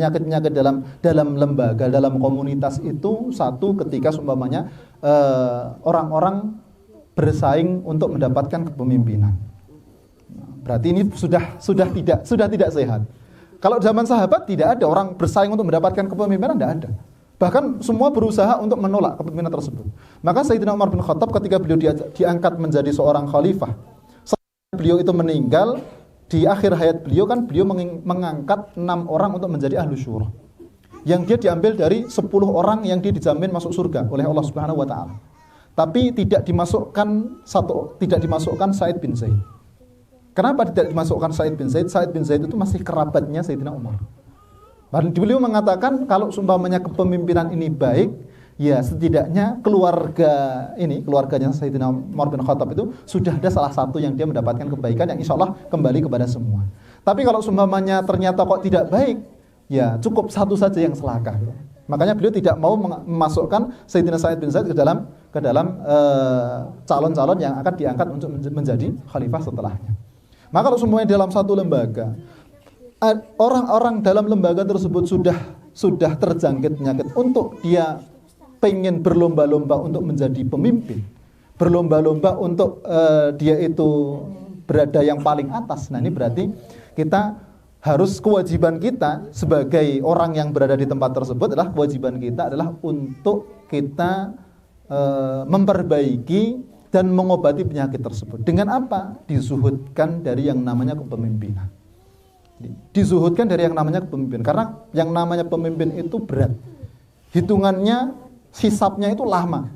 penyakit-penyakit dalam lembaga, dalam komunitas itu satu ketika seumpamanya orang-orang bersaing untuk mendapatkan kepemimpinan. Berarti ini sudah tidak sehat. Kalau zaman sahabat tidak ada orang bersaing untuk mendapatkan kepemimpinan, tidak ada. Bahkan semua berusaha untuk menolak kepemimpinan tersebut. Maka Sayyidina Umar bin Khattab ketika beliau diangkat menjadi seorang khalifah, setelah beliau itu meninggal, di akhir hayat beliau kan beliau mengangkat 6 orang untuk menjadi ahlu syura. Yang dia diambil dari 10 orang yang dia dijamin masuk surga oleh Allah Subhanahu wa taala. Tapi tidak dimasukkan Sa'id bin Zaid. Kenapa tidak dimasukkan Sa'id bin Zaid? Sa'id bin Zaid itu masih kerabatnya Sayyidina Umar. Dan beliau mengatakan kalau seumpamanya kepemimpinan ini baik, ya setidaknya keluarganya Sayyidina Umar bin Khattab itu sudah ada salah satu yang dia mendapatkan kebaikan yang insya Allah kembali kepada semua. Tapi kalau seumpamanya ternyata kok tidak baik, ya cukup satu saja yang celaka. Makanya beliau tidak mau memasukkan Sayyidina Sa'id bin Zaid ke dalam calon-calon yang akan diangkat untuk menjadi khalifah setelahnya. Maka kalau semuanya dalam satu lembaga, orang-orang dalam lembaga tersebut sudah terjangkit penyakit untuk dia pengen berlomba-lomba untuk menjadi pemimpin, berlomba-lomba untuk dia itu berada yang paling atas. Nah ini berarti kewajiban kita sebagai orang yang berada di tempat tersebut adalah kewajiban kita adalah untuk kita memperbaiki dan mengobati penyakit tersebut. Dengan apa? Dizuhudkan dari yang namanya kepemimpinan. Dizuhudkan dari yang namanya kepemimpinan. Karena yang namanya pemimpin itu berat. Hitungannya, hisabnya itu lama.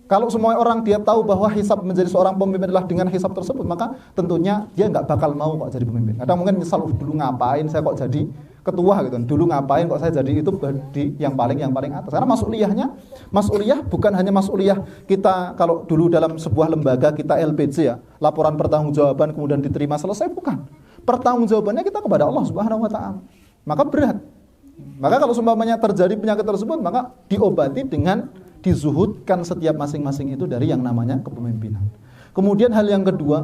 Kalau semua orang dia tahu bahwa hisab menjadi seorang pemimpin adalah dengan hisab tersebut, maka tentunya dia nggak bakal mau kok jadi pemimpin. Kadang mungkin nyesal, dulu ngapain saya kok jadi ketua gitu. Dulu ngapain kok saya jadi itu di yang paling atas. Karena mas'uliyah bukan hanya mas'uliyah kita kalau dulu dalam sebuah lembaga kita LPJ ya, laporan pertanggungjawaban kemudian diterima selesai, bukan. Pertanggungjawabannya kita kepada Allah Subhanahu wa taala. Maka berat. Maka kalau seumpamanya terjadi penyakit tersebut, maka diobati dengan dizuhudkan setiap masing-masing itu dari yang namanya kepemimpinan. Kemudian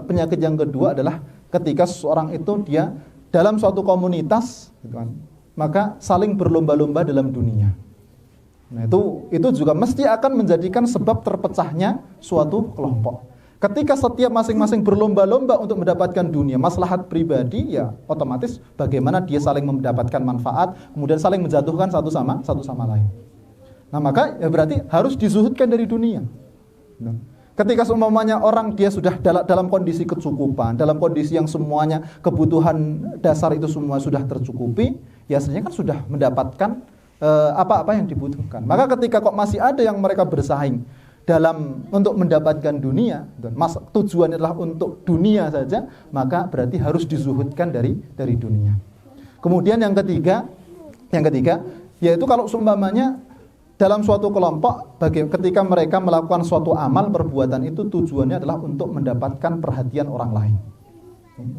penyakit yang kedua adalah ketika seseorang itu dia dalam suatu komunitas, gitu kan, maka saling berlomba-lomba dalam dunia. Nah itu juga mesti akan menjadikan sebab terpecahnya suatu kelompok. Ketika setiap masing-masing berlomba-lomba untuk mendapatkan dunia, maslahat pribadi, ya otomatis bagaimana dia saling mendapatkan manfaat, kemudian saling menjatuhkan satu sama lain. Nah maka ya berarti harus dizuhudkan dari dunia. Nah, ketika seumpamanya orang dia sudah dalam kondisi kecukupan, dalam kondisi yang semuanya kebutuhan dasar itu semua sudah tercukupi, ya sebenarnya kan sudah mendapatkan apa-apa yang dibutuhkan. Maka ketika kok masih ada yang mereka bersaing untuk mendapatkan dunia, dan tujuannya adalah untuk dunia saja, maka berarti harus dizuhudkan dari dunia. Kemudian yang ketiga yaitu kalau seumpamanya dalam suatu kelompok, ketika mereka melakukan suatu amal perbuatan itu tujuannya adalah untuk mendapatkan perhatian orang lain.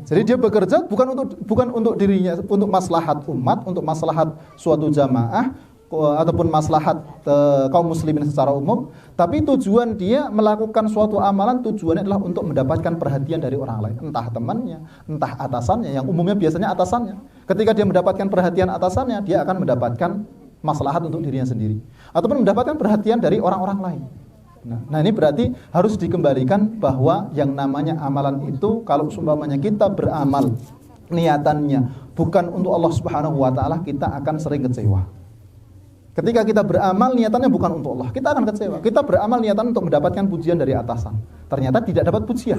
Jadi dia bekerja bukan untuk dirinya, untuk maslahat umat, untuk maslahat suatu jamaah ataupun maslahat kaum muslimin secara umum, tapi tujuan dia melakukan suatu amalan tujuannya adalah untuk mendapatkan perhatian dari orang lain, entah temannya, entah atasannya, yang umumnya biasanya atasannya. Ketika dia mendapatkan perhatian atasannya, dia akan mendapatkan maslahat untuk dirinya sendiri ataupun mendapatkan perhatian dari orang-orang lain. Nah ini berarti harus dikembalikan bahwa yang namanya amalan itu kalau seumpamanya kita beramal niatannya bukan untuk Allah Subhanahu wa taala, kita akan sering kecewa. Ketika kita beramal niatannya bukan untuk Allah, kita akan kecewa. Kita beramal niatan untuk mendapatkan pujian dari atasan, ternyata tidak dapat pujian.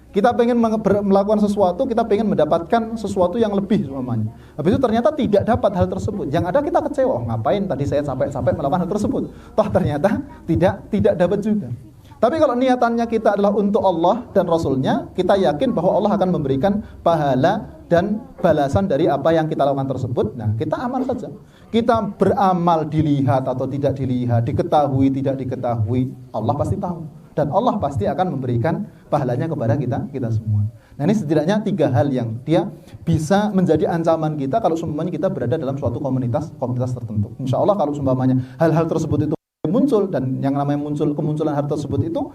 Kita pengen melakukan sesuatu, kita pengen mendapatkan sesuatu yang lebih semuanya. Habis itu ternyata tidak dapat hal tersebut. Yang ada kita kecewa, ngapain tadi saya sampai melakukan hal tersebut. Toh ternyata tidak dapat juga. Tapi kalau niatannya kita adalah untuk Allah dan Rasulnya, kita yakin bahwa Allah akan memberikan pahala dan balasan dari apa yang kita lakukan tersebut. Nah, kita amal saja. Kita beramal dilihat atau tidak dilihat, diketahui, tidak diketahui, Allah pasti tahu. Dan Allah pasti akan memberikan pahalanya kepada kita semua. Nah ini setidaknya 3 hal yang dia bisa menjadi ancaman kita kalau semuanya kita berada dalam suatu komunitas tertentu. Insya Allah kalau semuanya hal-hal tersebut itu muncul, dan yang namanya kemunculan hal tersebut itu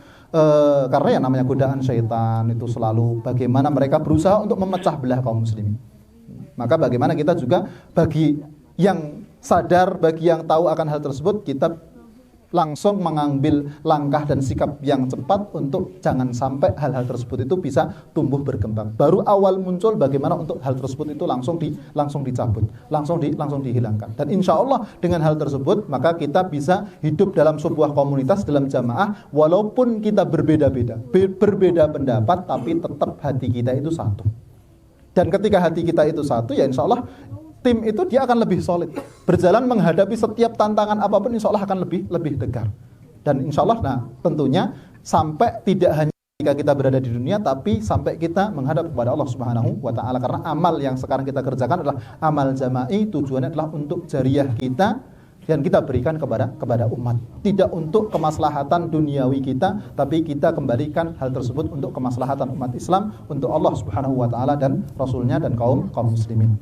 karena yang namanya godaan syaitan itu selalu bagaimana mereka berusaha untuk memecah belah kaum muslimin. Maka bagaimana kita juga bagi yang sadar, bagi yang tahu akan hal tersebut, kita langsung mengambil langkah dan sikap yang cepat untuk jangan sampai hal-hal tersebut itu bisa tumbuh berkembang. Baru awal muncul bagaimana untuk hal tersebut itu langsung dicabut, langsung dihilangkan. Dan insya Allah dengan hal tersebut maka kita bisa hidup dalam sebuah komunitas, dalam jamaah, walaupun kita berbeda pendapat, tapi tetap hati kita itu satu. Dan ketika hati kita itu satu, ya insya Allah tim itu dia akan lebih solid. Berjalan menghadapi setiap tantangan apapun insya Allah akan lebih tegar. Dan insya Allah, nah tentunya sampai tidak hanya ketika kita berada di dunia, tapi sampai kita menghadap kepada Allah Subhanahu wa Ta'ala. Karena amal yang sekarang kita kerjakan adalah amal jama'i, tujuannya adalah untuk jariah kita dan kita berikan kepada umat. Tidak untuk kemaslahatan duniawi kita, tapi kita kembalikan hal tersebut untuk kemaslahatan umat Islam, untuk Allah Subhanahu wa Ta'ala dan Rasulnya dan kaum muslimin.